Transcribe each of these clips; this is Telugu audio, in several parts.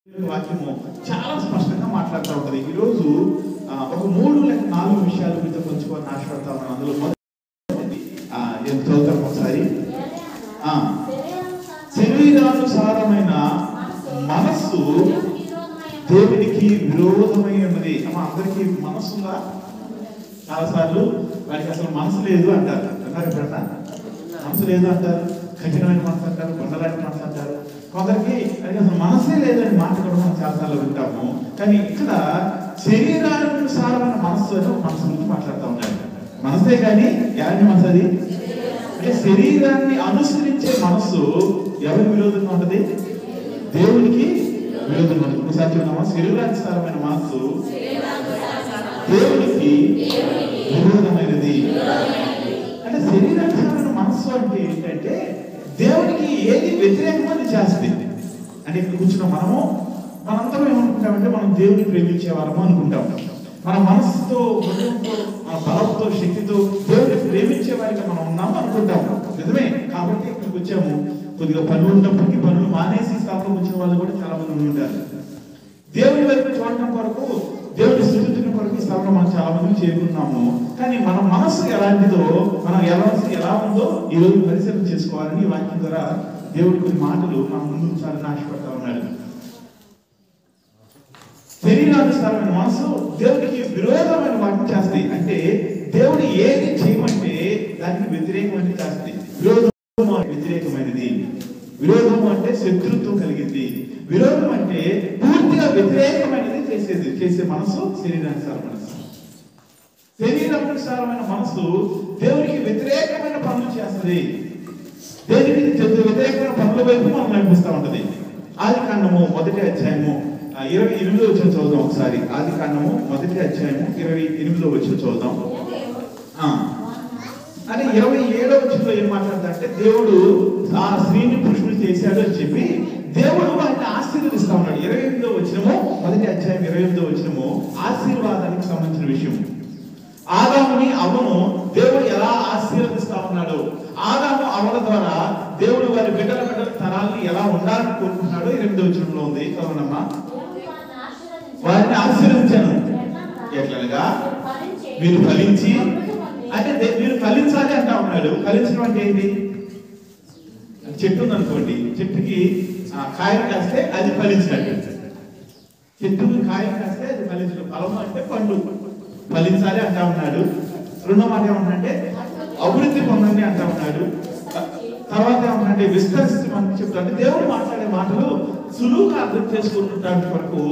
వాక్యము చాలా స్పష్టంగా మాట్లాడుతూ ఉంటుంది. ఈరోజు ఒక 3 లేక 4 విషయాలు మీతో పంచుకోవాలని ఆశపడతా ఉన్నాను. అందులో మొదటి చదువుతాం ఒకసారి. శరీరానుసారమైన మనస్సు దేవునికి విరోధమై ఉన్నది. అందరికీ మనస్సు ఉందా? చాలాసార్లు వాడికి అసలు మనసు లేదు అంటారు. అన్నారు ఎప్పుడన్నా? మనసు లేదు అంటారు, కఠినమైన మనసు అంటారు, కొండలాంటి మనసు అంటారు. కొందరికి అసలు మనసే లేదని మాట కూడా మనం చాలాసార్లు వింటాము. కానీ ఇక్కడ శరీరానుసారమైన మనస్సు అని మనసు గురించి మాట్లాడుతూ ఉన్నారు. మనసే కానీ ఎలాంటి మనసు అది? అంటే శరీరాన్ని అనుసరించే మనస్సు ఎవరికి విరోధంగా ఉంటుంది? దేవునికి విరోధంగా ఉంటుంది. ఒకసారి చూద్దామా? శరీరానుసారమైన మనస్సు దేవునికి విరోధమైనది. అంటే శరీరానుసారమైన మనస్సు అంటే ఏంటంటే దేవునికి ఏది వ్యతిరేకమని చేస్తుంది. అంటే ఇక్కడ కూర్చున్న మనందరం ఏమనుకుంటామంటే మనం దేవుని ప్రేమించే వారము అనుకుంటాం. మన మనస్సుతో, హృదయంతో, మన బలంతో, శక్తితో దేవుని ప్రేమించే వారిగా మనం ఉన్నాము అనుకుంటాం. నిజమే. కాబట్టి ఇక్కడికి వచ్చాము. కొద్దిగా పనులు ఉన్నప్పటికీ పనులు మానేసి స్థాపనకు వచ్చిన వాళ్ళు కూడా చాలా మంది ఉంటారు. దేవుని వైపు చూడటం కొరకు, దేవుని స్థుతించడం కొరకు ఈ స్థాపన మనం చాలా మంది చేరుకున్నాము. కానీ మన మనస్సు ఎలాంటిదో, మన ఎలా ఉందో ఈ రోజు పరిశీలన చేసుకోవాలని ఈ వాక్యం ద్వారా దేవుడి కొన్ని మాటలు మనం ముందు చాలా ఆశపడతా ఉన్నాడు. శరీరానుసారమైన మనసు దేవుడికి విరోధమైన వాటిని చేస్తాయి. అంటే దేవుడు ఏది చేయమంటే దానికి వ్యతిరేకమైన చేస్తాయి. విరోధం వ్యతిరేకమైనది. విరోధం అంటే శత్రుత్వం కలిగింది. విరోధం అంటే పూర్తిగా వ్యతిరేకమైనది చేసే మనసు శరీరానుసార మనసు. శరీరానుసారమైన మనసు దేవునికి వ్యతిరేకమైన పనులు చేస్తుంది. దేవునికి వ్యతిరేకమైన పనుల వైపు మనం నడిపిస్తూ ఉంటది. ఆదికాండము 1వ అధ్యాయము 28వ వచనం చదువుదాం ఒకసారి. ఆదికాండము 1వ అధ్యాయము 28వ వచనం చదువుదాం. అంటే 27వ వచనంలో ఏం మాట్లాడతాడంటే దేవుడు ఆ స్త్రీని పురుషుడు చేశాడు అని చెప్పి దేవుడు వాటిని ఆశీర్వదిస్తా ఉన్నాడు. 28వ వచనము 1వ అధ్యాయం 28వ వచనము ఆశీర్వాదానికి సంబంధించిన విషయం. ఆదాముని అవ్వను దేవుడు ఎలా ఆశీర్వదిస్తా ఉన్నాడు, ఆదాము అవ్వల ద్వారా దేవుడు వారి బిడ్డల తరాన్ని ఎలా ఉండాలని కోరుకుంటున్నాడు 28వ వచనంలో ఉంది. చదవనమ్మా. వారిని ఆశీర్వదించాను ఎట్లనగా మీరు ఫలించి, అంటే మీరు ఫలించాలి అంటా ఉన్నాడు. ఫలించడం అంటే ఏంటి? చెట్టు ఉందనుకోండి, చెట్టుకి కాయలు కాస్తే అది ఫలించినట్టు. చెట్టుకి కాయలు కాస్తే అది ఫలించడం. ఫలము అంటే పండు. ఫలించాలి అంటా ఉన్నాడు. రెండో మాట ఏమంటే అభివృద్ధి పొందండి అంటా ఉన్నాడు. తర్వాత ఏమంటే విస్తరించమని చెప్తాడు. దేవుడు మాట్లాడే మాటలు సులువుగా అర్థం చేసుకుంటుంటాడు కొరకు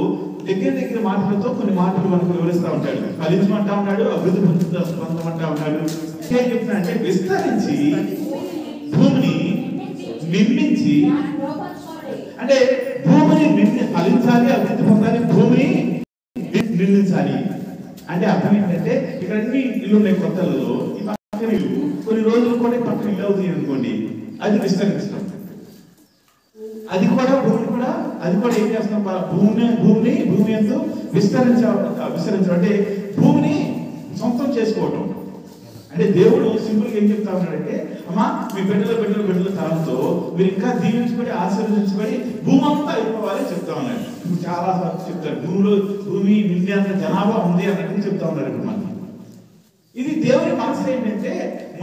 దగ్గర మాటలతో కొన్ని మాటలు మనకు వివరిస్తూ ఉంటాడు. ఫలించమంటా ఉన్నాడు, అభివృద్ధి పొందమంటా ఉన్నాడు. ఏం చెప్తున్నా అంటే విస్తరించి భూమిని నిర్మించి, అంటే భూమిని ఫలించాలి, అభివృద్ధి పొందాలి, భూమిని నిర్మించాలి. అంటే అర్థం ఏంటంటే ఇక్కడ అన్ని ఇల్లు ఉన్నాయి కొత్తలలో. ఈ పక్కన ఇల్లు కొన్ని రోజులు కూడా పక్కన ఇల్లు అవుతుంది అనుకోండి, అది విస్తరించడం. అది కూడా ఏం చేస్తాం? భూమి ఎంతో విస్తరించడం అంటే భూమిని సొంతం చేసుకోవటం. అంటే దేవుడు సింపుల్ గా ఏం చెప్తా ఉన్నాడంటే, అమ్మా మీ బిడ్డల తరంతో మీరు ఇంకా దీవించబడి ఆశీర్వదించబడి భూమి అంతా అయిపోవాలి చెప్తా ఉన్నాడు. ఇప్పుడు చాలా చెప్తారు భూమి నిండేంత జనాభా ఉంది అన్నట్టు చెప్తా ఉన్నారు ఇప్పుడు మనకి. ఇది దేవుని మనసు ఏంటంటే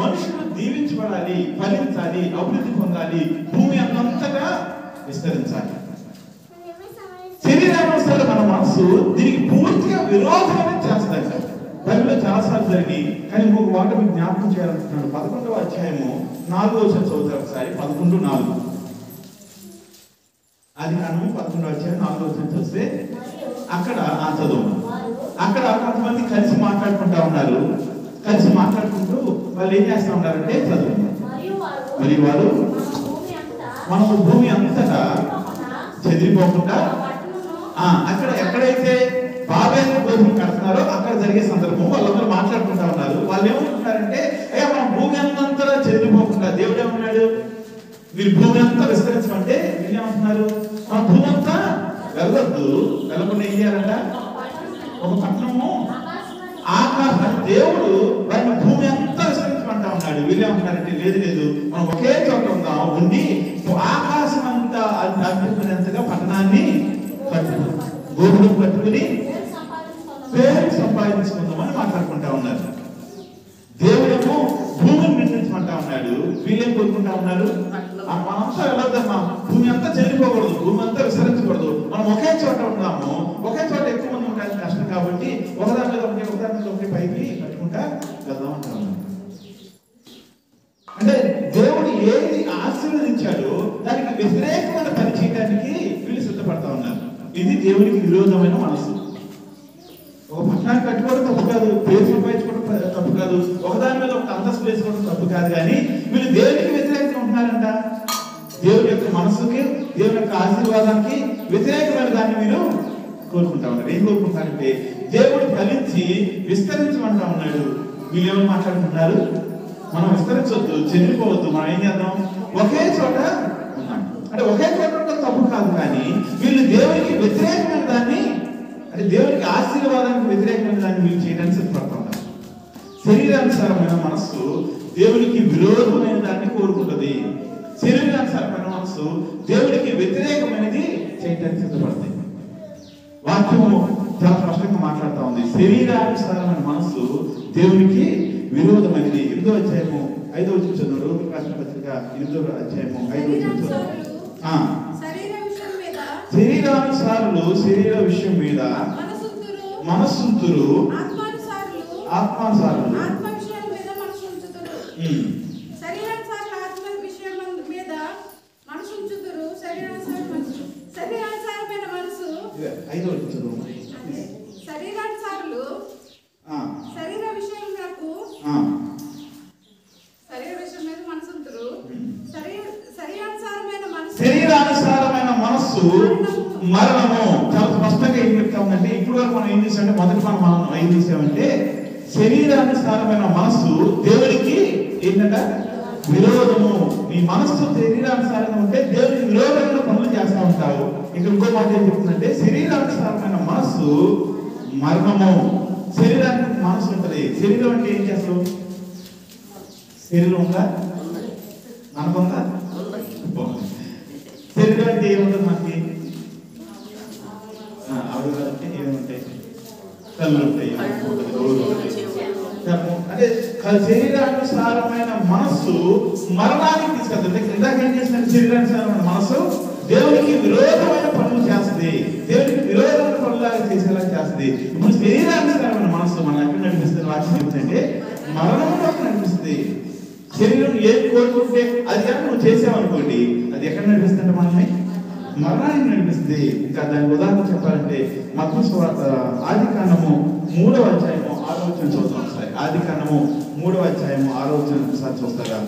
మనుషులు దీవించబడాలి, ఫలించాలి, అభివృద్ధి పొందాలి, భూమి అంతగా విస్తరించాలి. శరీరానుసారం మన మనసు దీనికి పూర్తిగా విరోధంగా చేస్తాయి. బైబిల్లో చాలాసార్లు జరిగి, కానీ ఇంకొక మాట మీకు జ్ఞాపకం చేయాలనుకుంటున్నాడు. 11వ అధ్యాయము 4వ వచనం చదువుతారు ఒకసారి. 11:4. అది కాను 11వ అధ్యాయం 4వ వచనం చూస్తే అక్కడ చదువు. అక్కడ కొంతమంది కలిసి మాట్లాడుకుంటా ఉన్నారు. కలిసి మాట్లాడుకుంటూ వాళ్ళు ఏం చేస్తా ఉన్నారంటే చదువు. మరియు వారు మనము భూమి అంతటా చెదిరిపోకుండా అక్కడ ఎక్కడైతే బాబేలు గోధుమలు కడుతున్నారో అక్కడ జరిగే సందర్భం వాళ్ళందరూ మాట్లాడుకుంటా ఉన్నారు. వాళ్ళు ఏమంటున్నారంటే మన భూమి అంతా చెదిరిపోకుండా దేవుడు ఏమన్నాడు? మీరు భూమి అంతా విస్తరించమంటే వీళ్ళు ఏమంటున్నారు? మన భూమి అంతా వెళ్ళొద్దు, వెళ్ళకుండా ఏం చేయాలంట? ఒక పట్టణము ఆకాశం దేవుడు వారిని భూమి అంతా విస్తరించమంటా ఉన్నాడు. వీళ్ళు ఏమంటున్నారంటే లేదు మనం ఒకే చోట ఉందాం, ఉండి ఆకాశం అంతా అద్భుతమైనంతగా పట్టణాన్ని కట్టు గోపురం కట్టుకుని పేరు సంపాదించుకుందామని మాట్లాడుకుంటా ఉన్నారు. దేవుడేమో భూమిని నిర్మించమంటా ఉన్నాడు, వీళ్ళేం కోరుకుంటా ఉన్నారు, మనంతా వెళ్ళొద్దమ్మా, భూమి అంతా చెల్లిపోకూడదు, భూమి అంతా విస్తరించకూడదు, మనం ఒకే చోట ఉన్నాము, ఒకే చోట ఎక్కువ మంది ఉండడానికి కష్టం కాబట్టి ఒకదాని మీద ఒకటి పైకి కట్టుకుంటా వెళ్దాం అంటా ఉన్నాడు. అంటే దేవుడు ఏది ఆశీర్వదించాడో దానికి వ్యతిరేకమైన పని చేయడానికి వీళ్ళు సిద్ధపడతా ఉన్నారు. ఇది దేవునికి విరోధమైన మనసు. ఒక పట్టణాన్ని కట్టుకోవడం తప్పు కాదు, పేరు సంపాదించుకోవడం తప్పు కాదు, ఒకదాని మీద ఒక అంతస్తు వేసుకోవడం తప్పు కాదు, కానీ వీళ్ళు దేవునికి వ్యతిరేకంగా ఉంటున్నారంట. దేవుని యొక్క మనసుకి, దేవుని యొక్క ఆశీర్వాదానికి వ్యతిరేకమైన దాన్ని మీరు కోరుకుంటా ఉన్నారు. ఏం కోరుకుంటారంటే దేవుడు ఫలించి విస్తరించమంటా ఉన్నాడు. వీళ్ళు ఏమని మాట్లాడుకుంటున్నారు, మనం విస్తరించవద్దు, చెల్లిపోవద్దు, మనం ఏం చేద్దాం, ఒకే చోట ఉన్నాం. అంటే ఒకే చోట ఉండడం తప్పు కాదు, కానీ వీళ్ళు దేవునికి వ్యతిరేకమైన దాన్ని, అంటే దేవునికి ఆశీర్వాదానికి వ్యతిరేకమైన దాన్ని వీళ్ళు చేయడానికి సిద్ధపడుతూ ఉన్నారు. శరీరానుసారమైన మనస్సు దేవునికి విరోధమైన దాన్ని కోరుకుంటుంది, శరీరానుసారమైన మనస్సు దేవునికి వ్యతిరేకమైనది చేయడానికి సిద్ధపడుతుంది. వాక్యము చాలా స్పష్టంగా మాట్లాడుతూ ఉంది. శరీరానుసారమైన మనస్సు దేవునికి విరోధమైనది. 8వ అధ్యాయము 5వ వచనం చదువు. రోమీయులకు రాసిన పత్రిక 8వ అధ్యాయము 5వ వచనం చదువు. శరీరానుసారులు శరీర విషయం మీద మనస్సుంతురు, ఆత్మానుసారులు శరీరానుసారమైన మనస్సు మరణము. చాలా స్పష్టంగా ఏం చెప్తా ఉందంటే, ఇప్పుడు వరకు మనం ఏం చేసామంటే, మొదటి మనం ఏం చేసామంటే, శరీరానుసారమైన మనస్సు దేవుడికి ఏంటంట విరోధము. నీ మనస్సు శరీరానుసారంగా ఉంటే దేవుడికి విరోధమైన పనులు చేస్తూ ఉంటావు. ఇక్కడ ఇంకో మాట ఏం చెప్తుందంటే, శరీరానుసారమైన మనస్సు మరణము. శరీరానికి మనస్సు ఉంటుంది. శరీరం అంటే ఏం చేస్తావు, శరీరం ఉందా, మనకుందా? శరీరం అంటే ఏముంటుంది మనకి, అవయవాలంటే ఏముంటాయి, కళ్ళు ఉంటాయి, అంటే శరీరానుసారమైన మనస్సు మరణానికి తీసుకెళ్తుంది. ఇందాక ఏం చేసిన శరీరానుసారమైన మనస్సు దేవునికి విరోధమైన పనులు చేస్తుంది, దేవునికి విరోధమైన పనులాగా చేసేలా చేస్తుంది. ఇప్పుడు శరీరానుసారమైన మనస్సు మనం ఎక్కడ నడిపిస్తుంది, వాక్యం చెప్తుంటే మరణంలో నడిపిస్తుంది. శరీరం ఏం కోరుకుంటే అది కానీ నువ్వు చేసావనుకోండి, అది ఎక్కడ నడిపిస్తుంటే మనల్ని మరణానికి నడిపిస్తుంది. ఇంకా దానికి ఉదాహరణ చెప్పాలంటే మత్తయి సువార్త ఆదికాండము 3వ అధ్యాయము 6వ వచనం చూద్దాం ఒకసారి. ఆదికాండము 3వ అధ్యాయము 6వ వచనం ఒకసారి చూస్తారా?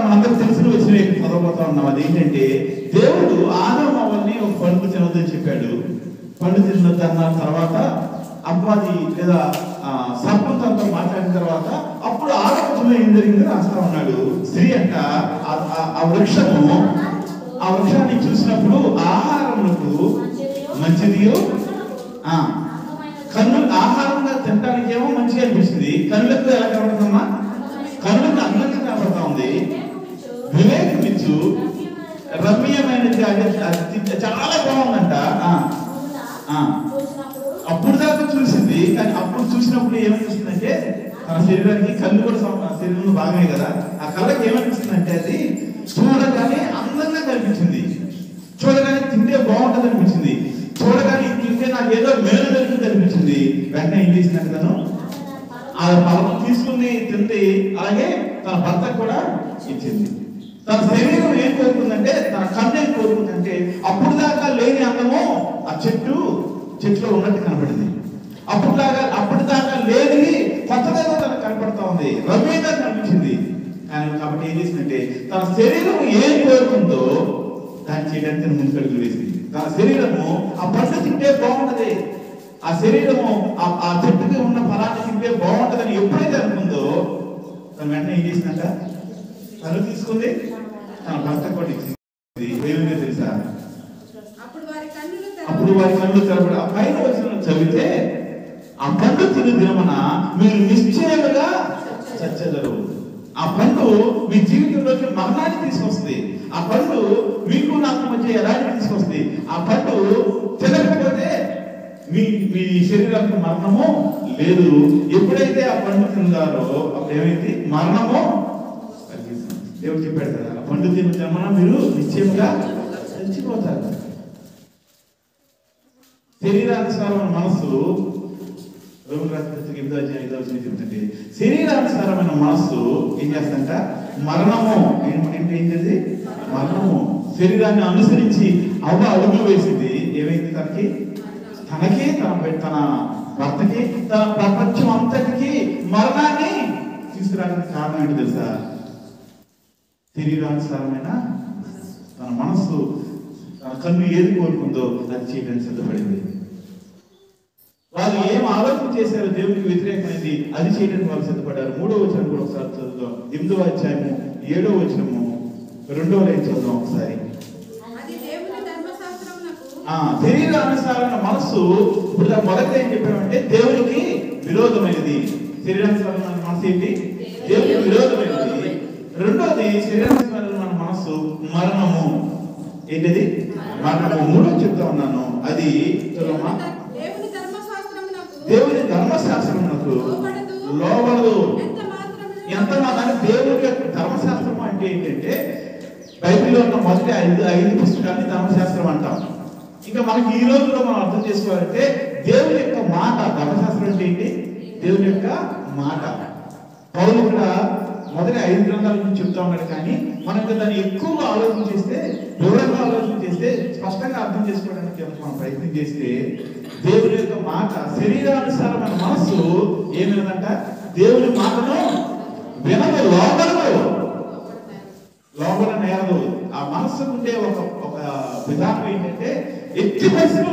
మనందరికి తెలిసిన వచ్చిన చదవబోతా ఉన్నాం. అది ఏంటంటే, దేవుడు ఆదాము అవ్వని ఒక పండు తినొద్దని చెప్పాడు. పండు తినొద్దు అన్న తర్వాత అపవాది లేదా సర్పంతో మాట్లాడిన తర్వాత అప్పుడు ఆలోచన ఏం జరిగిందని రాస్తా ఉన్నాడు. స్త్రీ అంట ఆ వృక్షాన్ని చూసినప్పుడు ఆహారములకు మంచిదియో, కన్ను ఆహారంగా తినడానికి ఏమో మంచిగా అనిపిస్తుంది, కన్నులకు ఎలా కనబడుతుందమ్మా, కన్నులకు అందంగా కనబడతా ఉంది, వివేకమిచ్చు రమ్యమైనది, చాలా బాగుందంట. అప్పుడు దాకా చూసింది, కానీ అప్పుడు చూసినప్పుడు ఏమనిపిస్తుందంటే, తన శరీరానికి కళ్ళు కూడా శరీరంలో భాగమే కదా, ఆ కళ్ళకి ఏమనిపిస్తుందంటే అది చూడగానే అందంగా కనిపించింది, చూడగానే తింటే బాగుంటుంది అనిపించింది, చూడగానే తింటే నాకు ఏదో మేలు జరుగుతుంది అనిపించింది. వెంటనే ఏం చేసిందంటే తను ఆ ఫలం తీసుకుని తింది, అలాగే తన భర్తకు కూడా ఇచ్చింది. తన శరీరం ఏం కోరుకుందంటే, తన కన్ను ఏం కోరుకుందంటే, అప్పుడు దాకా లేని అందము ఆ చెట్లో ఉన్నట్టు కనపడింది. అప్పటిదాకా లేనిది కొత్తగా తనకు కనపడతా ఉంది, రమ్యంగా కనిపించింది. కాబట్టి ఏం చేసిందంటే, తన శరీరం ఏం కోరుకుందో దాన్ని చేయడానికి ముందుకడుగు వేసింది. తన శరీరము ఆ పండు తింటే బాగుంటది, ఆ శరీరము ఆ చెట్టుకి ఉన్న ఫలాన్ని తింటే బాగుంటదని ఎప్పుడైతే అనుకుందో, తను వెంటనే ఏం చేసిందంట, తను తీసుకుంది, తన భర్త కూడా ఇచ్చింది. ఏమైందో తెలుసా, అప్పుడు వారి కళ్ళు తెరపడి. ఆ పైన వచ్చిన చదివితే, ఆ పండు తిని దినమున మీరు నిశ్చయముగా చచ్చెదరు. ఆ పండు మీ జీవితంలోకి మరణాన్ని తీసుకొస్తుంది. మీ మీ శరీరానికి మరణము లేదు. ఎప్పుడైతే ఆ పండు తిన్నారో అప్పుడు ఏమైంది? మరణము. దేవుడు చెప్పాడు కదా, ఆ పండు తిన్న మీరు నిశ్చయంగా చచ్చిపోతారు. శరీరానుసారమైన మనస్సు, చెప్తుంది, శరీరానుసారమైన మనస్సు ఏం చేస్తంట? మరణము. ఏంటది? మరణము. శరీరాన్ని అనుసరించి అవ్వ అడుగులు వేసింది. ఏమైంది? తనకి తన భర్తకి తన ప్రపంచం అంతటికి మరణాన్ని తీసుకురావడానికి కారణం ఏంటి తెలుసా? శరీరానుసారమైన తన మనస్సు, తన కన్ను ఏది కోరుకుందో అది చేయడానికి సిద్ధపడింది. వాళ్ళు ఏం ఆలోచన చేశారో దేవునికి వ్యతిరేకమైంది అది చేయడానికి వాళ్ళు సిద్ధపడ్డారు. 3వ వచనం కూడా ఒకసారి చదువుదాం. 8వ అధ్యాయము 7వ వచనము 2వ లైన్ చదువుదాం ఒకసారి. శరీరానుసారమైన మనస్సు, ఇప్పుడు మొదట ఏం చెప్పామంటే దేవునికి విరోధమైనది. శరీరానుసారమైన మనసు ఏంటి? దేవునికి విరోధమైనది. రెండోది శరీరానుసారమైన మనస్సు మరణము. ఏంటిది? మరణము. 3వ చెప్తా ఉన్నాను. అది దేవుని ధర్మశాస్త్రమునకు లోబడదు. ఎంత మాత్రం దేవుని ధర్మశాస్త్రం అంటే ఏంటంటే బైబిల్లో ఉన్న మొదటి 5 పుస్తకాన్ని ధర్మశాస్త్రం అంటాం. ఇంకా మనకి ఈ రోజులో మనం అర్థం చేసుకోవాలంటే దేవుని యొక్క మాట. ధర్మశాస్త్రం అంటే ఏంటి? దేవుని యొక్క మాట. పౌలు కూడా మొదటి 5 గ్రంథాల గురించి చెప్తా ఉన్నాడు. కానీ మనం దాన్ని ఎక్కువగా ఆలోచన చేస్తే, వివరంగా ఆలోచన చేస్తే, స్పష్టంగా అర్థం చేసుకోవడానికి మనం ప్రయత్నం చేస్తే దేవుని యొక్క మాట, శరీరానుసారమైన మనస్సు ఏమైందంట? దేవుని మాటను వినదు, లోబడ నేరదు. ఆ మనస్సుకు ఉండే ఒక విధానం ఏంటంటే ఎట్టి పరిస్థితులు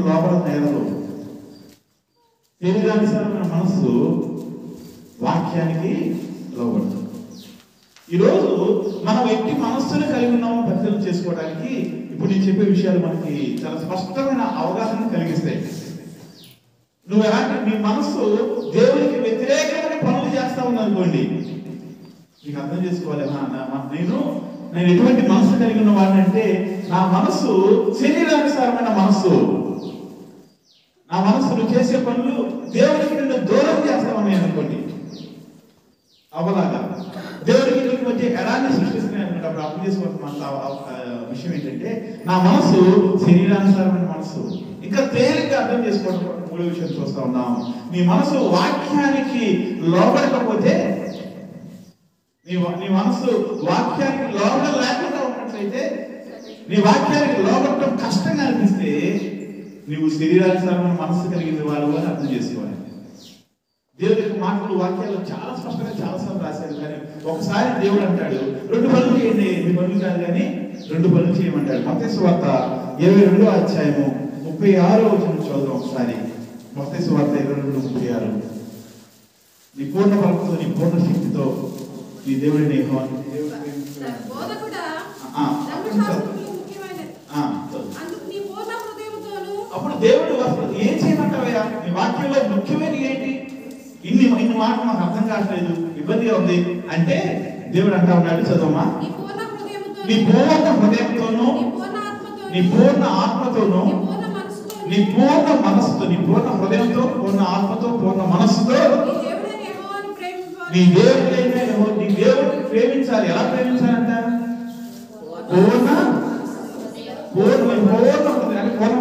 లోబడ నేరదు. శరీరానుసారమైన మనస్సు వాక్యానికి లోబడదు. ఈరోజు మనం ఎట్టి మనస్సును కలిగి ఉన్నామో పరిశీలన చేసుకోవడానికి ఇప్పుడు నేను చెప్పే విషయాలు మనకి చాలా స్పష్టమైన అవగాహన కలిగిస్తాయి. నువ్వు ఎలాంటి నీ మనస్సు దేవునికి వ్యతిరేకమైన పనులు చేస్తా ఉందనుకోండి, నీకు అర్థం చేసుకోవాలి, నేను ఎటువంటి మనస్సు కలిగి ఉన్న వాడిని అంటే నా మనస్సు శరీరానుసారమైన మనస్సు. నా మనస్సును చేసే పనులు దేవునికి నిన్ను దూరం చేస్తామని అనుకోండి. అవలాగా దేవుడికి నీకు వచ్చే ఎడాన్ని సృష్టిస్తున్నాయి అనుకుంటే అప్పుడు అర్థం చేసుకోవాల్సిన విషయం ఏంటంటే నా మనస్సు శరీరానుసారమైన మనస్సు. ఇంకా తేలిగ్గా అర్థం చేసుకోవడం 3వ విషయం చూస్తా ఉన్నాం. నీ మనసు వాక్యానికి లోబడకపోతే, నీ మనసు వాక్యానికి లోబడ లేకుండా ఉన్నట్లయితే, నీ వాక్యానికి లోబడటం కష్టంగా అనిపిస్తే నీవు శరీరానుసారమైన మనస్సు కలిగిన వాడు అని అర్థం చేసుకోవాలి. దేవుడి యొక్క మాటలు వాక్యాలు చాలా స్పష్టంగా చాలాసార్లు రాశారు. కానీ ఒకసారి దేవుడు అంటాడు 2 పనులు చేయండి, 2 పనులు కాదు కానీ 2 పనులు చేయమంటాడు. మత్తయి సువార్త 22వ అధ్యాయము 36వ వచనం చదువుదాం ఒకసారి. మత్తయి సువార్త 22:36. నీ పూర్ణ బలంతో, నీ పూర్ణ శక్తితో నీ దేవుడిని అప్పుడు దేవుడు ఏం చేయమంటావయ్యా? నీ వాక్యంలో ముఖ్యమైన ఏంటి? ఇన్ని మాటలు మాకు అర్థం కావట్లేదు, ఇబ్బందిగా ఉంది అంటే దేవుడు అంటా ఉన్నాడు, చదవమ్మా. నీ పూర్ణ హృదయంతోనూ, నీ పూర్ణ ఆత్మతోనూ, నీ పూర్ణ మనస్సుతో, నీ పూర్ణ హృదయంతో, పూర్ణ ఆత్మతో, పూర్ణ మనస్సుతో నీ దేవుడైన నీ దేవుడిని ప్రేమించాలి. ఎలా ప్రేమించాలంట? పూర్ణం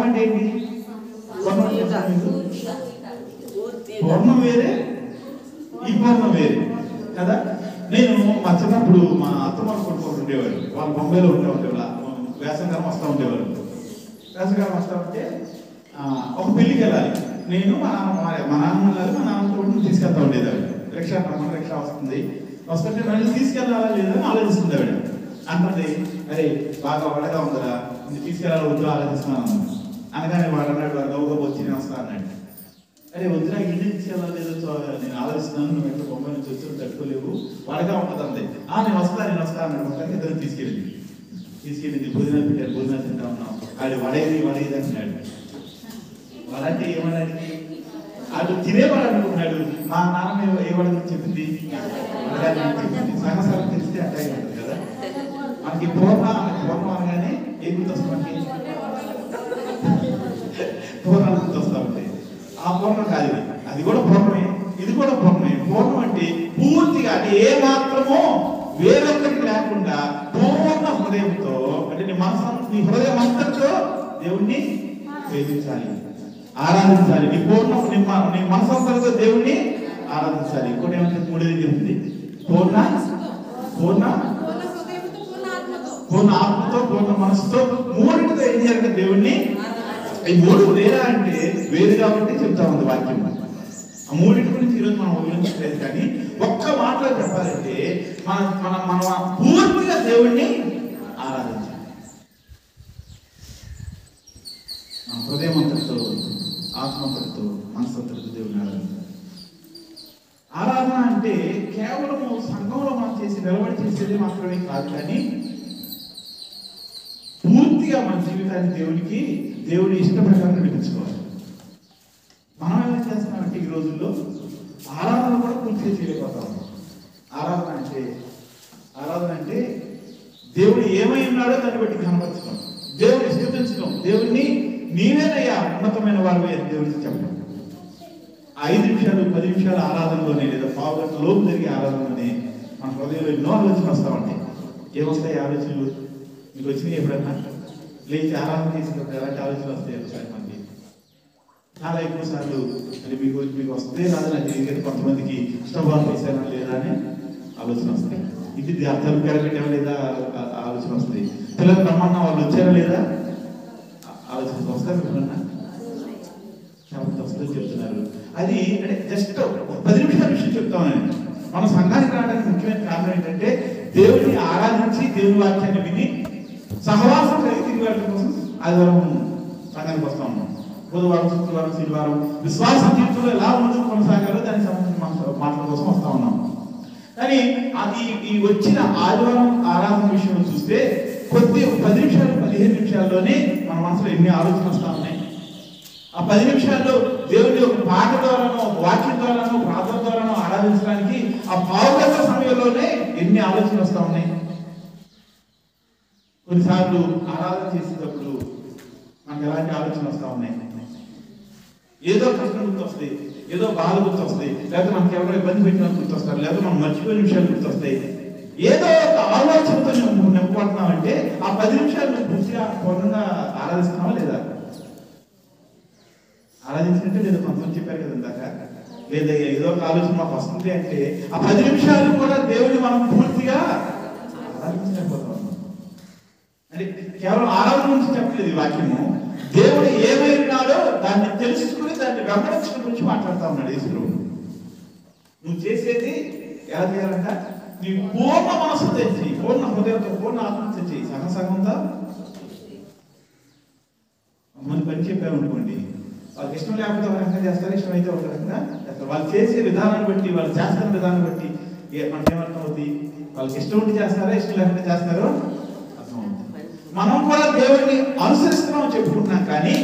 అంటే ఏంటి? పూర్ణం వేరే, ఈ పూర్ణం వేరే కదా. నేను మా చిన్నప్పుడు మా అత్తమ్మ కొట్టుకుంటూ ఉండేవాడు. వాళ్ళు బొంబాయిలో ఉండేవాళ్ళు. వేసంకాలం వస్తూ ఉండేవారు. వేసంకాలం వస్తూ ఉంటే ఒక పెళ్లికి వెళ్ళాలి. నేను మా నాన్నతో తీసుకెళ్తా ఉండేదాన్ని. రిక్షా వస్తుంది, వస్తుంటే నన్ను తీసుకెళ్ళాలా లేదని ఆలోచిస్తుంది ఆవిడ. అంటుంది, అరే బాగా వడగా ఉందిరా, తీసుకెళ్ళాలి వద్దు ఆలోచిస్తున్నాను అనగానే వాడు అన్నాడు, వాడు గౌగా వచ్చి నేను వస్తా అన్నాడు. అరే వద్దురా, ఇంటికి తీసుకెళ్ళాలి లేదో నేను ఆలోచిస్తున్నాను, నువ్వు ఎక్కడ బొమ్మ నుంచి వచ్చి తట్టుకోలేవు, వడగా ఉంటుంది అంతే. నేను వస్తా అన్నాడు. మొత్తానికి ఇద్దరు తీసుకెళ్ళింది భోజనాలు పెట్టారు, భోజనాలు తింటా ఉన్నాం. ఆడు వడేది అంటున్నాడు. వడంటే ఏమన్నాడు? అది తినేవాడు అనుకున్నాడు. మా నాన్న ఏవాడని చెప్పింది, సగసగం తెలిస్తే అట్టాగే ఉంటుంది కదా. మనకి పూర్ణ అనగానే ఏం గుర్తొస్తుంది? మనకి పూర్ణ పూర్ణ హృదయంతో, అంటే నీ హృదయం అంతటితో దేవుణ్ణి ప్రేమించాలి, ఆరాధించాలి. నీ మనసు అంతటితో దేవుణ్ణి ఆరాధించాలి. ఇంకోటి ఏమంటే మూడేది చెప్తుంది, పూర్ణ ఆత్మతో పూర్ణ మనసుతో, మూడింటితో ఏం చేయాలంటే దేవుణ్ణి. ఈ మూడు వేరా అంటే వేరు కాబట్టి చెప్తా ఉంది వాక్యం. ఆ మూడింటి గురించి ఈరోజు మనం ఊహించలేదు, కానీ ఒక్క మాటలో చెప్పాలంటే మన పూర్తిగా దేవుణ్ణి ఆరాధించాలి. మన హృదయం అంతటితో, ఆత్మంతటితో, మనసంతటితో దేవుణ్ణి ఆరాధించాలి. ఆరాధన అంటే కేవలము సంఘంలో మనం నిలబడి చేసేది మాత్రమే కాదు, కానీ పూర్తిగా మన జీవితాన్ని దేవుడి ఇష్ట ప్రకారం నడిపించుకోవాలి. మనం ఏం చేస్తామంటే ఈ రోజుల్లో ఆరాధన కూడా పూర్తిగా చేయలేకపోతాం. ఆరాధన అంటే దేవుడు ఏమై ఉన్నాడో దాన్ని బట్టి కనపరచడం, దేవుడిని స్తుతించడం, దేవుడిని నీవేనయ్యా ఉన్నతమైన వారు అని దేవుడికి చెప్పడం. 5 నిమిషాలు 10 నిమిషాల ఆరాధనలోనే లేదా పావు గంట లోపు జరిగే ఆరాధనలోనే మన హృదయంలో ఎన్నో ఆలోచనలు వస్తూ ఉంటాయి. ఏమొస్తాయి ఆలోచనలు? మీకు వచ్చినాయి ఎప్పుడన్నా? లేచి ఆరాధన చేసినప్పుడు ఎలాంటి ఆలోచనలు వస్తాయి? ఒకసారి మనకి చాలా ఎక్కువ సార్లు అంటే మీకు వస్తే రాదు నాకు తెలియదు, కొంతమందికి ఇష్టభావం చేశానా లేదా అని ఆలోచన వస్తాయి. ఇది అర్థం కరెక్టా లేదా ఆలోచన వస్తాయి. పిల్లలు రమ్మన్నా వాళ్ళు వచ్చారా లేదా ఆలోచన వస్తారు. ఎప్పుడన్నా వస్తుంది చెప్తున్నారు. అది అంటే జస్ట్ 10 నిమిషాల విషయం చెప్తామని. మన సంఘానికి రావడానికి ముఖ్యమైన కారణం ఏంటంటే దేవుడిని ఆరాధించి దేవుని వాక్యాన్ని విని సహవాసం కలిగి తిరిగి వెళ్ళడం కోసం ఆదివారం సంఘానికి వస్తా ఉన్నాం. బుధవారం, శుక్రవారం, శనివారం విశ్వాస జీవితంలో ఎలా ముందుకు కొనసాగాలో దానికి సంబంధించిన మాటల కోసం వస్తా ఉన్నాం. కానీ అది ఈ వచ్చిన ఆదివారం ఆరాధన విషయంలో చూస్తే 10 నిమిషాలు 15 నిమిషాల్లోనే మన మనసులో ఎన్ని ఆలోచనలు వస్తా ఉన్నాయి. ఆ 10 నిమిషాల్లో దేవుని ఒక పాట ద్వారానో, వాక్యం ద్వారానో, ప్రార్థన ద్వారానో ఆరాధించడానికి ఆ పావుగంట సమయంలోనే ఎన్ని ఆలోచనలు వస్తా ఉన్నాయి. కొన్నిసార్లు ఆరాధన చేసేటప్పుడు మనకు ఎలాంటి ఆలోచనలు వస్తా ఉన్నాయి? ఏదో కష్టం గుర్తొస్తాయి, ఏదో బాధ గుర్తొస్తాయి, లేకపోతే మనకి ఎవరో ఇబ్బంది పెట్టిన గుర్తొస్తారు, లేకపోతే మనం మర్చిపోయిన విషయాలు గుర్తొస్తాయి. ఏదో ఒక ఆలోచనతో నింపుకుంటున్నామంటే ఆ 10 నిమిషాలు పూర్తిగా పూర్ణంగా ఆరాధిస్తున్నావా లేదా? ఆరాధించినట్టే లేదా? కొంతమంది చెప్పారు కదా ఇందాక, లేదా ఏదో ఒక ఆలోచన మాకు వస్తుంది అంటే ఆ 10 నిమిషాలు కూడా దేవుడిని మనం పూర్తిగా ఆరాధించలేకపోతాం. అంటే కేవలం ఆరాధన గురించి చెప్పలేదు ఈ వాక్యము. దేవుడు ఏమై ఉన్నాడో దాన్ని తెలుసుకుని దాన్ని గమనించడం గురించి మాట్లాడుతూ ఉన్నాడు యేసుప్రభు. నువ్వు చేసేది ఎలా చేయాలంట? నీ పూర్ణ మనసు తెచ్చి, పూర్ణ హృదయంతో, పూర్ణ ఆత్మ తెచ్చి, సగంతో మంది పని చెప్పాము అనుకోండి, వాళ్ళకి ఇష్టం లేకపోతే ఒక రకంగా చేస్తారు, ఇష్టం అయితే ఒక రకంగా చేస్తారు. వాళ్ళు చేసే విధానాన్ని బట్టి, వాళ్ళు చేస్తున్న విధానాన్ని బట్టి మనకేమర్థం అవుతుంది? వాళ్ళకి ఇష్టం ఉండి చేస్తారా, ఇష్టం లేకుండా చేస్తారో అర్థమవుతుంది. మనం కూడా దేవుడిని అనుసరిస్తున్నామని చెప్పుకుంటున్నాం కానీ,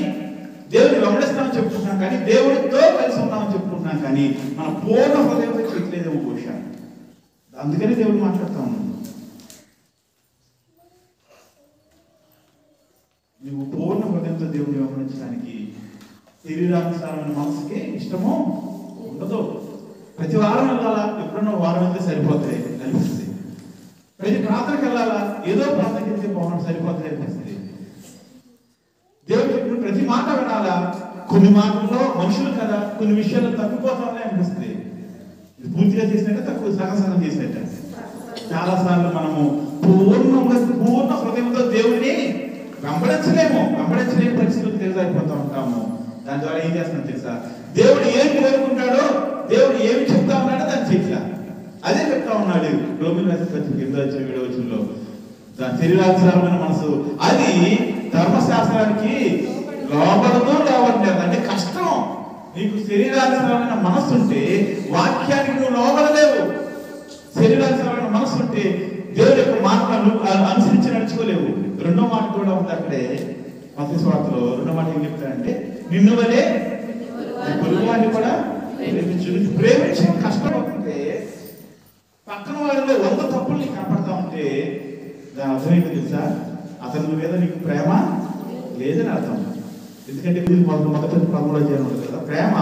దేవుడిని వెంబడిస్తామని చెప్పుకుంటున్నాం కానీ, దేవుడితో కలిసి ఉన్నామని చెప్పుకుంటున్నాం కానీ మన పూర్ణ హృదయంతో చేయట్లేదేమో బహుశా. అందుకని దేవుడు మాట్లాడుతూ ఉన్నాడు. నువ్వు పూర్ణ హృదయంతో దేవుడిని వెంబడించడానికి శరీరానుసారమైన మనసుకి ఇష్టమో ఉండదు. ప్రతి వారం వెళ్ళాలా? ఎప్పుడన్నా వారం వెళ్తే సరిపోతుంది అనిపిస్తుంది. ప్రతి ప్రార్థనకి వెళ్ళాలా? ఏదో ప్రార్థనకి వెళ్తే బాగుంటుంది, సరిపోతుంది అనిపిస్తుంది. దేవుడు చెప్పిన ప్రతి మాట వినాలా? కొన్ని మాటల్లో మనుషులు కదా, కొన్ని విషయాల్లో తప్పిపోతామని అనిపిస్తుంది. ఇది పూర్తిగా చేసినట్టే, తక్కువ సగం చేసినట్టే. చాలా సార్లు మనము పూర్ణ హృదయంతో దేవుడిని వెంబడించలేని పరిస్థితులు తెలియజైపోతూ ఉంటాము. దాని ద్వారా ఏం చేస్తున్నాం తెలుసా? దేవుడు ఏమి కోరుకుంటాడో, దేవుడు ఏమి చెప్తా ఉన్నాడో దాన్ని చెట్లా అదే చెప్తా ఉన్నాడు. రోమిల పత్రిక 8:7 దాని శరీరానుసారమైన మనసు అది ధర్మశాస్త్రానికి లోబడలేదు. అంటే కష్టం. నీకు శరీరానుసారమైన మనస్సు ఉంటే వాక్యానికి నువ్వు లోబడలేవు. శరీరానుసారమైన మనస్సు ఉంటే దేవుడి యొక్క మాటలను అనుసరించి నడుచుకోలేవు. రెండో మాట కూడా ఉంది అక్కడే మత్తయి సువార్తలో. రెండో మాట ఏం చెప్తాడంటే, నిన్ను వలే పొరుగువాడిని కూడా ప్రేమించడం కష్టం అవుతుంటే, పక్కన వాళ్ళలో 100 తప్పులు నీకు కనపడతా ఉంటే దాని అర్థం ఏంటో తెలుసా? అతని మీద నీకు ప్రేమ లేదని అర్థం. ఎందుకంటే మొదటి 13వ అధ్యాయం ఉంటుంది కదా, ప్రేమ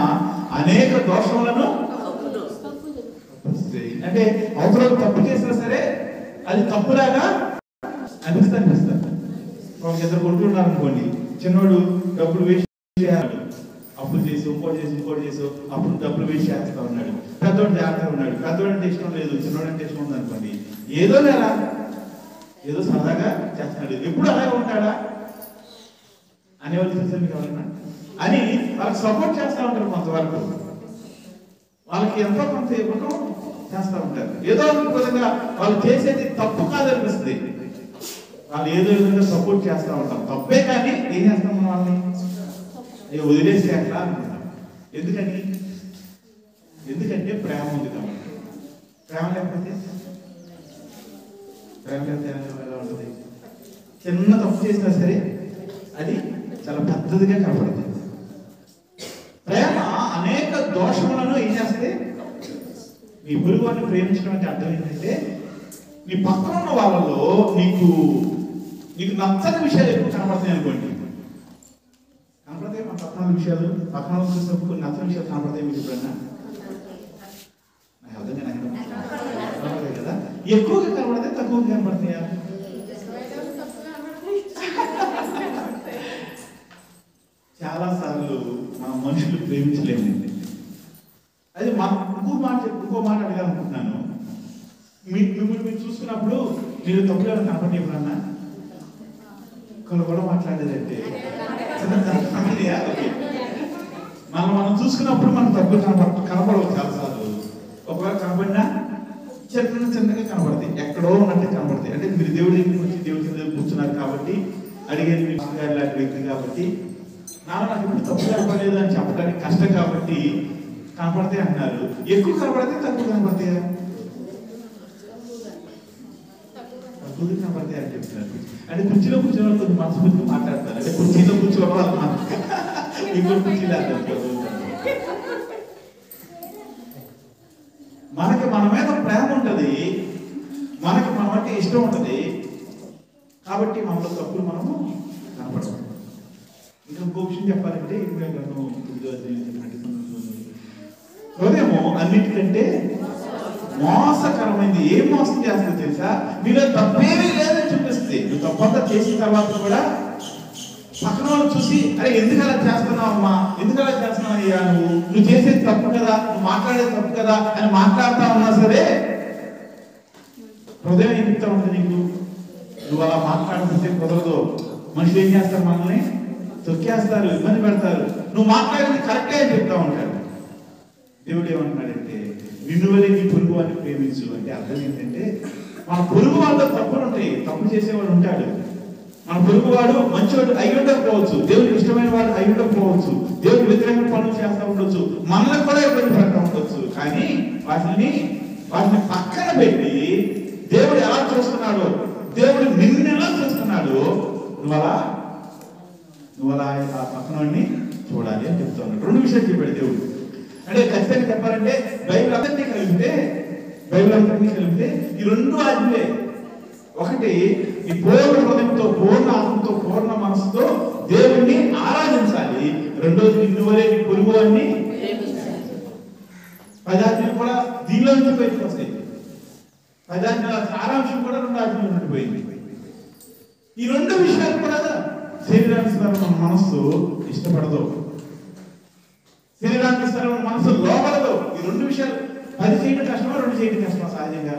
అనేక దోషములను అంటే అవసరం తప్పు చేసినా సరే అది తప్పులాగా అనిపిస్తారు. ఒక ఇద్దరు కొట్టుకున్నారు అనుకోండి, చిన్నోడు డబ్బులు వేస్ట్ చేయాలి, అప్పులు చేసి ఇంకోటి చేసి అప్పుడు డబ్బులు వేస్ట్ చేస్తా ఉన్నాడు. పెద్దోడు జాగ్రత్తగా ఉన్నాడు, పెద్దోడు అంటే ఇష్టం లేదు, చిన్నోడు అంటే ఇష్టం ఉంది అనుకోండి, ఏదో సరదాగా చేస్తున్నాడు. ఎప్పుడు అలాగే ఉంటాడా అనేవాళ్ళు చూసారు మీకు ఎవరన్నా అని వాళ్ళకి సపోర్ట్ చేస్తూ ఉంటారు. కొంతవరకు వాళ్ళకి ఎంతో కొంత ఇవ్వడం చేస్తూ ఉంటారు. ఏదో ఒక విధంగా వాళ్ళు చేసేది తప్పు కాదనిపిస్తుంది, వాళ్ళు ఏదో విధంగా సపోర్ట్ చేస్తూ ఉంటాం. తప్పే కానీ ఏం చేస్తాం మనం వాళ్ళని వదిలేస్తే అట్లా అనుకుంటాం. ఎందుకంటే ప్రేమ ఉంది కాబట్టి. ప్రేమ లేకపోతే ఎలా ఉంటుంది? చిన్న తప్పు చేసినా సరే అది చాలా పెద్దదిగా కనపడుతుంది. ప్రేమ అనేక దోషములను ఏం చేస్తే, నీ పొరుగు వారిని ప్రేమించడం అంటే అర్థం ఏంటంటే, నీ పక్కన ఉన్న వాళ్ళలో నీకు నచ్చని విషయాలు ఎక్కువ కనపడతాయి అనుకోండి. కనపడతాయి మన పక్కన విషయాలు, పక్కన చూసినప్పుడు కొన్ని నచ్చని విషయాలు కనపడతాయి. మీకు ఎప్పుడన్నా నాకు అర్థం కనపడతాయి కదా? ఎక్కువగా కనపడతాయి, తక్కువగా కనపడతాయా? చాలా సార్లు మన మనుషులు ప్రేమించలేము. అది ఇంకో మాట అడగాలనుకుంటున్నాను. మిమ్మల్ని మీరు చూసుకున్నప్పుడు మీరు తప్పులు కనపడి ఎప్పుడన్నా కూడా మాట్లాడేదంటే మనం చూసుకున్నప్పుడు మనం తప్పులు కనపడవు చాలాసార్లు. ఒకవేళ కనపడినా చిన్నగా కనపడతాయి, ఎక్కడో ఉన్నట్టే కనపడతాయి. అంటే మీరు దేవుడి దగ్గరికి వచ్చి దేవుడి దగ్గర కూర్చున్నారు కాబట్టి, అడిగేది మీ గారి లాంటి వ్యక్తి కాబట్టి, నాకు ఇప్పుడు తప్పు కనపడలేదు అని చెప్పడానికి కష్టం కాబట్టి కనపడతాయి అంటున్నారు. ఎక్కువ కనపడితే తక్కువ కనపడతాయా? తక్కువ కనపడతాయి అని చెప్తున్నారు. అంటే కుర్చీలో కూర్చోని వాళ్ళు కొంచెం మనస్ఫూర్తిగా మాట్లాడతారు. అంటే కుర్చీలో కూర్చోవడం వాళ్ళు ఇంకోటి కుర్చీలో మనకి మన మీద ప్రేమ ఉంటుంది, మనకి మన అంటే ఇష్టం ఉంటుంది కాబట్టి మనలో తప్పులు మనము కనపడతాం. ఇంకా ఇంకో విషయం చెప్పాలంటే, హృదయము అన్నిటికంటే మోసకరమైంది. ఏం మోసం చేస్తుంది తెలుసా? మీలో తప్పేమీ లేదని చూపిస్తుంది. నువ్వు తప్పంతా చేసిన తర్వాత కూడా పక్కన వాళ్ళు చూసి, అరే ఎందుకు అలా చేస్తున్నావు అమ్మా, ఎందుకు అలా చేస్తున్నావు అయ్యా, నువ్వు చేసేది తప్పు కదా, నువ్వు మాట్లాడేది తప్పు కదా అని మాట్లాడుతూ ఉన్నా సరే హృదయం ఏం చెప్తా ఉంటుంది నీకు? నువ్వు అలా మాట్లాడుతుంటే కుదరదు. మనుషులు ఏం చేస్తారు? మనల్ని తొక్కేస్తారు, ఇబ్బంది పెడతారు. నువ్వు మాట్లాడేది కరెక్టే అని చెప్తా ఉంటాడు. దేవుడు ఏమంటున్నాడంటే, నిన్ను వలె నీ పొరుగు వారిని ప్రేమించు అంటే అర్థం ఏంటంటే, మన పొరుగు వాళ్ళతో తప్పులు ఉంటాయి, తప్పు చేసేవాడు ఉంటాడు. మన పొరుగు వాడు మంచివాడు అయి ఉండకపోవచ్చు, దేవుడికి ఇష్టమైన వాడు అయి ఉండకపోవచ్చు, దేవుడికి వ్యతిరేకమైన పనులు చేస్తూ ఉండొచ్చు, మనల్ని కూడా ఇబ్బంది పెడతా ఉండొచ్చు. కానీ వాటిని పక్కన పెట్టి దేవుడు ఎలా చూస్తున్నాడో, దేవుడు నిన్ను ఎలా చూస్తున్నాడో నువ్వు అలా ఆ పక్కన చూడాలి అని చెప్తా ఉన్నాడు. రెండు విషయాలు చెప్పాడు దేవుడు. అంటే ఖచ్చితంగా చెప్పాలంటే బైబిల్ అంతటినీ కలిపితే ఈ రెండు ఆజ్ఞలే. ఒకటి, ఈ పూర్ణ హృదయంతో, పూర్ణ ఆత్మతో, పూర్ణ మనసుతో దేవుణ్ణి ఆరాధించాలి. రెండోది, నిన్ను వలె నీ పొరుగు వారిని. 10 ఆజ్ఞలు కూడా దీనిలో నుంచి బయటకు వస్తాయి. 10 ఆజ్ఞల సారాంశం కూడా 2 ఆజ్ఞలు నుండి పోయింది. ఈ రెండు విషయాలు కూడా శరీరానుసారం మన మనస్సు ఇష్టపడదు, శరీరానుసారం మన మనస్సు లోపడదు. ఈ రెండు విషయాలు 10 చేయడం కష్టమా, 2 చేయడం కష్టమా? సహజంగా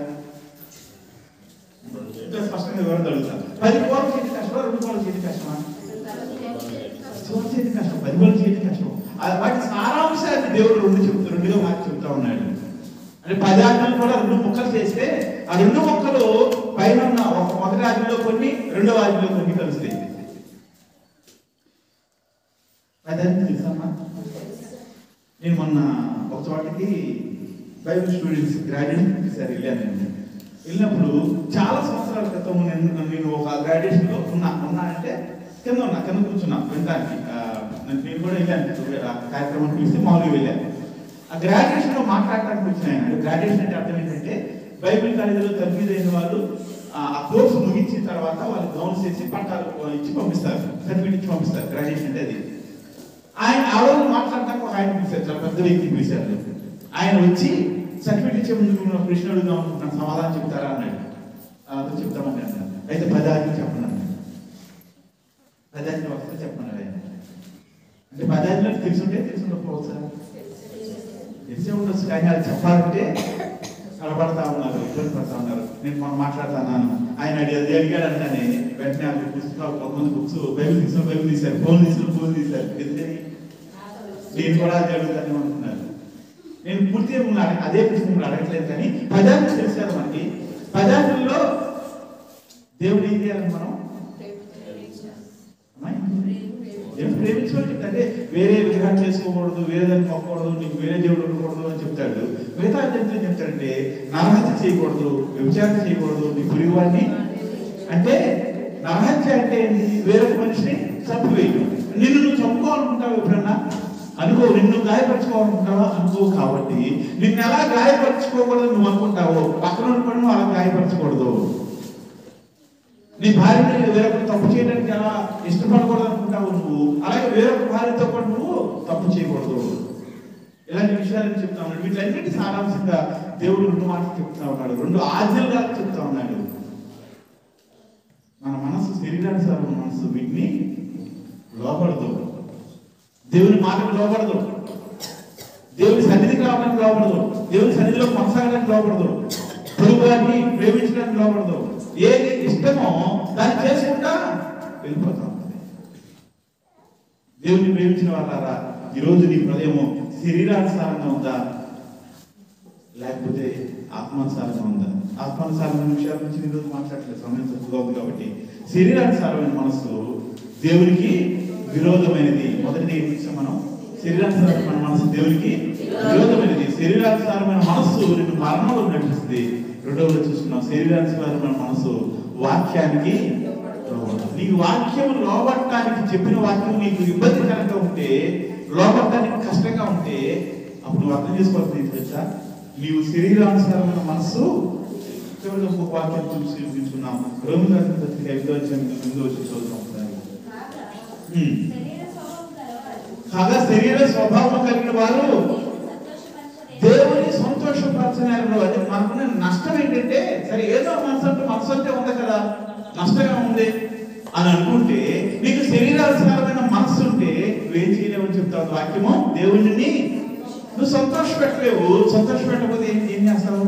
స్పష్టంగా వివరణ అడుగుతాను. 10 కోట్లు చేయడం కష్టమా, 2 కోట్లు చేయడం కష్టమా? 10 చేయడం కష్టం, 10 కోట్లు చేయడం కష్టం. వాటి సారాంశాన్ని దేవుడు రెండుగా మార్చి చెప్తా ఉన్నాడు. అంటే 10 ఆజ్ఞలు కూడా 2 ముక్కలు చేస్తే ఆ 2 ముక్కలు పైన ఉన్న మొదటి ఆజ్ఞలో కొన్ని, రెండవ ఆజ్ఞలో కొన్ని కలుస్తాయి. 10 ఆజ్ఞలు తెలుసమ్మా? నేను మొన్న ఒక చోటకి బైబిల్ స్టూడెంట్స్ గ్రాడ్యుయేషన్ సార్ వెళ్ళినప్పుడు చాలా సంవత్సరాల క్రితం నేను ఒక గ్రాడ్యుయేషన్ లో ఉన్నా అంటే కింద కూర్చున్నా వినడానికి. నేను కూడా వెళ్ళాను, కార్యక్రమం పిలిస్తే మామూలుగా వెళ్ళాను. ఆ గ్రాడ్యుయేషన్ లో మాట్లాడటానికి వచ్చినాయి. గ్రాడ్యుయేషన్ అంటే అర్థం ఏంటంటే, బైబిల్ కాలేజీలో తరబీదు అయిన వాళ్ళు ఆ కోర్సు ముగించిన తర్వాత వాళ్ళు గౌన్స్ చేసి పట్టాలు ఇచ్చి పంపిస్తారు, సర్టిఫికేట్ ఇచ్చి పంపిస్తారు. గ్రాడ్యుయేషన్ అంటే అది. ఆయన ఆ రోజు మాట్లాడటానికి ఒక ఆయన పిలిచారు, చాలా పెద్ద వ్యక్తి పిలిచారు. ఆయన వచ్చి సర్టిఫికేట్ ఇచ్చే ముందు ప్రశ్న అడుగుదాం అనుకుంటున్నాను, సమాధానం చెప్తారా అన్నాడు. చెప్తామని అన్నాను. అయితే 10 ఆజ్ఞలు 10 తెలుసుంటే తెలుసుండకపోవచ్చు, తెలిసే ఉండొచ్చు. కానీ అది చెప్పాలంటే కలపడతా ఉన్నారు, ఇబ్బంది పడతా ఉన్నారు. నేను మనం మాట్లాడుతున్నాను, ఆయన అడిగాడు అంటానే వెంటనే ఆ పుస్తకాలు కొంతమంది బుక్స్ బైబిల్ తీశారు, ఫోన్ తీశారు. ఎందుకని నేను కూడా అది అడుగుతానే అనుకున్నాను. నేను పూర్తిగా అదే పుస్తకం అడగట్లేదు, కానీ 10 తెలుసు కదా మనకి. 10లో దేవుడు ఏం చేయాలని మనం ప్రేమించమని చెప్తాడే. వేరే విగ్రహం చేసుకోకూడదు, వేరే దాన్ని మొక్కకూడదు, నీకు వేరే దేవుడు ఉండకూడదు అని చెప్తాడు. మిగతా ఏం చెప్తాడంటే నరహత్య చేయకూడదు, వ్యభిచారం చేయకూడదు, నీ పొరుగు వాడిని. అంటే నరహత్య అంటే ఏంటి? వేరొక మనిషిని చంపివేయడం. నిన్ను నువ్వు చంపుకోవాలనుకుంటావు ఎప్పుడన్నా అనుకో, నిన్ను గాయపరచుకోవాలనుకుంటావా అనుకో. కాబట్టి నిన్ను ఎలా గాయపరచుకోకూడదు నువ్వు అనుకుంటావో పక్కన అనుకోవడం నువ్వు అలా గాయపరచకూడదు. నీ భార్యని వేరొక తప్పు చేయడానికి ఎలా ఇష్టపడకూడదు అనుకుంటావు నువ్వు, అలాగే వేరొక భార్యతో పాటు నువ్వు తప్పు చేయకూడదు. ఇలాంటి విషయాలను చెప్తా ఉన్నాడు. వీటన్నిటి సారాంశంగా దేవుడు 2 మాటలు చెప్తా ఉన్నాడు, 2 ఆజ్ఞలుగా చెప్తా ఉన్నాడు. మన మనసు శరీరానుసారం మనసు వీటిని లోపడదు, దేవుని మాటకు లోపడదు, దేవుని సన్నిధికి రావడానికి లోపడదు, దేవుని సన్నిధిలో కొనసాగడానికి లోపడదు, పొరుగువారిని ప్రేమించడానికి లోపడదు. ఏది ఇష్టమో దాన్ని చేసుకుంటా వెళ్ళిపోతాం. దేవుని ప్రేమించిన వాళ్ళారా, ఈరోజు నీ హృదయము శరీరానుసారంగా ఉందా లేకపోతే ఆత్మానుసారంగా ఉందా? ఆత్మానుసారమైన విషయాల నుంచి ఈరోజు మాట్లాడలేదు, సమయం తక్కువగా ఉంది కాబట్టి. శరీరానుసారమైన మనసు దేవునికి విరోధమైనది. మొదటిది ఏం చూసాం మనం? శరీరానుసారమైన మనసు దేవునికి విరోధమైనది. శరీరానుసారమైన మనస్సు నిన్ను మరణంలో నడిపిస్తుంది. రెండవది చూస్తున్నాం, శరీరానుసారమైన మనసు వాక్యానికి నీకు వాక్యం లోబట్టడానికి చెప్పిన వాక్యం నీకు ఇబ్బందికరంగా ఉంటే, లోబట్టడానికి కష్టంగా ఉంటే అప్పుడు నువ్వు అర్థం చేసుకోవాల్సింది తెలుసా? నీవు శరీరానుసారమైన మనస్సు. ఒక వాక్యం చూసి చూసుకున్నాం, రోమిల పత్రిక 5వ అధ్యాయం 8వ వచనం చదువుతాం. కాగా శరీర స్వభావం కలిగిన వారు దేవుని సంతోషపరచలేరు. అది మనకున్న నష్టం ఏంటంటే, సరే ఏదో మనసు అంటే ఉంది కదా, నష్టంగా ఉంది అని అనుకుంటే, నీకు శరీరానుసారమైన మనస్సు ఉంటే నువ్వేం చేయలేవని చెప్తావు వాక్యము. దేవుడిని నువ్వు సంతోష పెట్టలేవు. సంతోష పెట్టకపోతే ఏం చేస్తావు?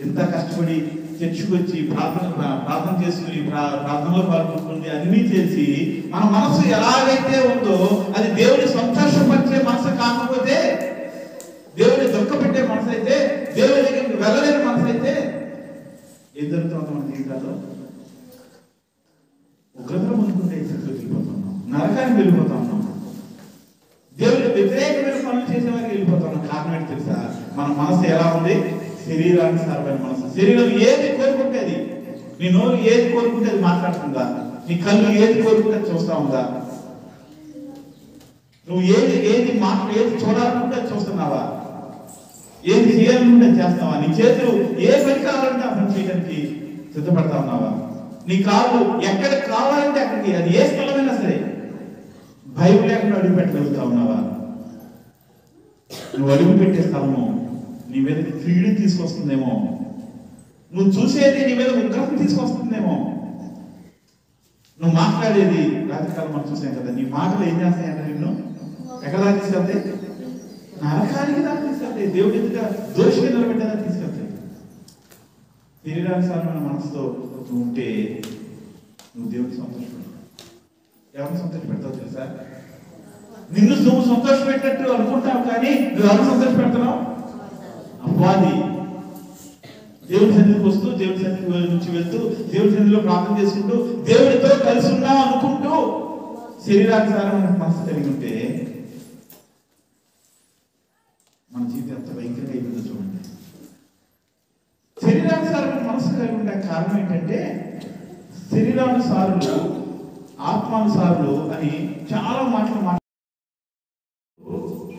ఎంత కష్టపడి చర్చకొచ్చి ప్రార్థన చేసుకుని ప్రార్థనలో పాల్గొంటుంది అన్ని చేసి మన మనసు ఎలాగైతే ఉందో అది దేవుని సంతోషపరిచే మనసు కాకపోతే, దేవుని దుఃఖపెట్టే మనసు అయితే, దేవుని దగ్గరికి వెళ్ళలేని మనసు అయితే ఏం జరుగుతుంది మన జీవితాల్లో? ఉగ్రతను ముందుకుంటే వెళ్ళిపోతున్నాం, నరకానికి వెళ్ళిపోతా ఉన్నాం, దేవుని వ్యతిరేకమైన పనులు చేసేవారికి వెళ్ళిపోతా ఉన్నాం. కారణం ఏంటి తెలుసా? మన మనసు ఎలా ఉంది? శరీరానుసారమైన మనసు. శరీరం ఏది కోరుకుంటే అది, నీ నోరు ఏది కోరుకుంటే అది మాట్లాడుతుందా? నీ కళ్ళు ఏది కోరుకుంటే చూస్తా ఉందా? నువ్వు ఏది చూడాలనుకుంటే అది చూస్తున్నావా? ఏది చేయాలనుకుంటే చేస్తావా? నీ చేతులు ఏ పని కావాలంటే ఆ పని చేయడానికి సిద్ధపడతా ఉన్నావా? నీ కాళ్ళు ఎక్కడికి కావాలంటే అక్కడికి, అది ఏ స్థలమైనా సరే భయం లేకుండా అడుగు పెట్టగలుగుతా ఉన్నావా? నువ్వు అడుగు పెట్టే స్థలము నీ మీద కీడు తీసుకొస్తుందేమో, నువ్వు చూసేది నీ మీద ఉగ్రత తీసుకొస్తుందేమో, నువ్వు మాట్లాడేది రాత్రికాలం మనం చూసాం కదా, నీ మాటలు ఏం చేస్తాయంటే నిన్ను ఎక్కడ దాకా తీసుకెళ్తాయి? నరకానికి దాకా తీసుకెళ్తాయి. దేవుడి ఎదుట దోషిగా నిలబెట్టేదా తీసుకెళ్తాయి. శరీరానుసారమైన మనసుతో నువ్వు ఉంటే నువ్వు దేవుడికి సంతోషపడతావు. ఎవరిని సంతోషపెడతావు తెలుసా? నిన్ను నువ్వు సంతోషపెట్టినట్టు అనుకుంటావు, కానీ నువ్వు ఎవరిని సంతోషపెడతావు? అపవాది. దేవుడి సన్నిధికి వస్తూ, దేవుడి సన్నిధి నుంచి వెళ్తూ, దేవుడి సన్నిధిలో ప్రార్థన చేసుకుంటూ, దేవుడితో కలిసి ఉన్నాం అనుకుంటూ శరీరానుసారమైన మనసు కలిగి ఉంటే మన జీవితం ఎంత భయంకరంగా అయిపోతుందో చూడండి. శరీరానుసారమైన మనసు కలిగి ఉండే కారణం ఏంటంటే, శరీరానుసారులు ఆత్మానుసారులు అని చాలా మాటలు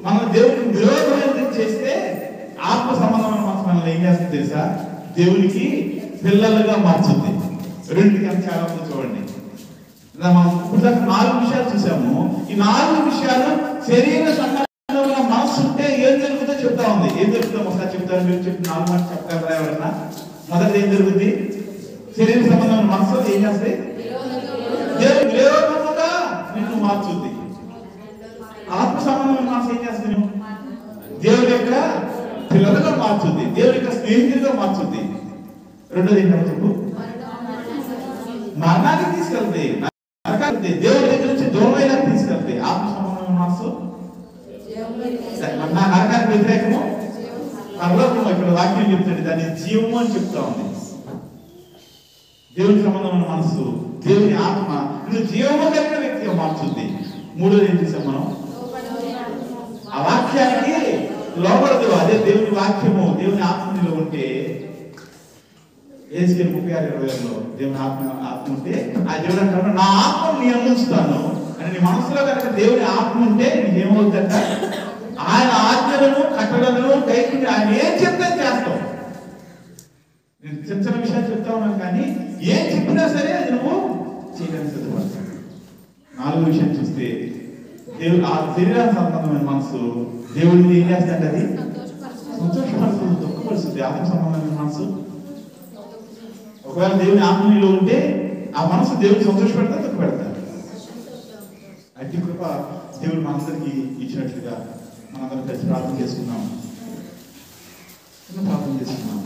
మన దేవుడికి విరోధమైనది చేస్తే ఆత్మ సంబంధమైన మనసు మనల్ని ఏం చేస్తుంది తెలుసా? దేవునికి పిల్లలుగా మార్చుంది. రెండుకి అంత చాలా మంది చూడండి. మనం ఇప్పుడు దాకా 4 విషయాలు చూసాము. ఈ 4 విషయాలు శరీర సంబంధంలో మనసు ఉంటే ఏం జరుగుతుందో చెప్తా ఉంది. ఏం జరుగుతుందో ఒకసారి చెప్తారు, మీరు చెప్పి 4 మాటలు చెప్తారా ఎవరన్నా? మొదటి ఏం జరుగుతుంది? శరీర సంబంధమైన మనసు ఏం చేస్తాయి? దేవుడు విరోధముగా నిన్ను మార్చుద్ది. ఆత్మ సంబంధమైన మనసు ఏం చేస్తుంది? దేవుడి యొక్క పిల్లలుగా మార్చుద్ది, దేవుడి యొక్క స్నేహితులుగా మార్చుద్ది. రెండోది ఏంటంటే చెప్పు, మరణానికి తీసుకెళ్తాయి, దేవుడి దగ్గర నుంచి దూరమైనా తీసుకెళ్తాయి. ఆత్మ సంబంధమైన మనసు నరకానికి వ్యతిరేకము, పరలోకము. ఇక్కడ వాక్యం చెప్తాడు దాన్ని జీవము అని చెప్తా ఉంది. దేవుడి సంబంధమైన మనసు, దేవుని ఆత్మ నువ్వు జీవము కలిగిన వ్యక్తిగా మార్చుద్ది. మూడోది ఏం చేసాం మనం? ఆ వాక్యానికి లోబడదు. అదే దేవుని వాక్యము, దేవుని ఆత్మలో ఉంటే, ఏజ్కేల్ 36:26లో దేవుని ఆత్మ ఉంటే ఆ దేవుడు అంటాడు నా ఆత్మను నీ అందిస్తాను అని. నీ మనసులో కనుక దేవుని ఆత్మ ఉంటే నీకేమవుతుందంట? ఆయన ఆజ్ఞలను కట్టడలను కైకుంటే ఆయన ఏం చెప్తే చేస్తావు. నేను చిన్న చిన్న విషయాలు చెప్తా ఉన్నాను కానీ ఏం చెప్పినా సరే అది నువ్వు చేయడానికి సిద్ధపడతావు. నాలుగో విషయం చూస్తే దేవుడు ఆ శరీర సంబంధమైన మనసు దేవుడిని ఏం చేస్తాడు? అది సంతోషపరుస్తుంది, దుఃఖపరుస్తుంది. ఆత్మ సంబంధమైన మనసు ఒకవేళ దేవుని ఆత్మలో ఉంటే ఆ మనసు దేవుడిని సంతోషపెడతా, దుఃఖపెడతా. అట్టి కృప దేవుడు మనందరికీ ఇచ్చినట్లుగా మనందరం కలిసి ప్రార్థన చేసుకున్నాం. ప్రార్థన చేసుకున్నాం.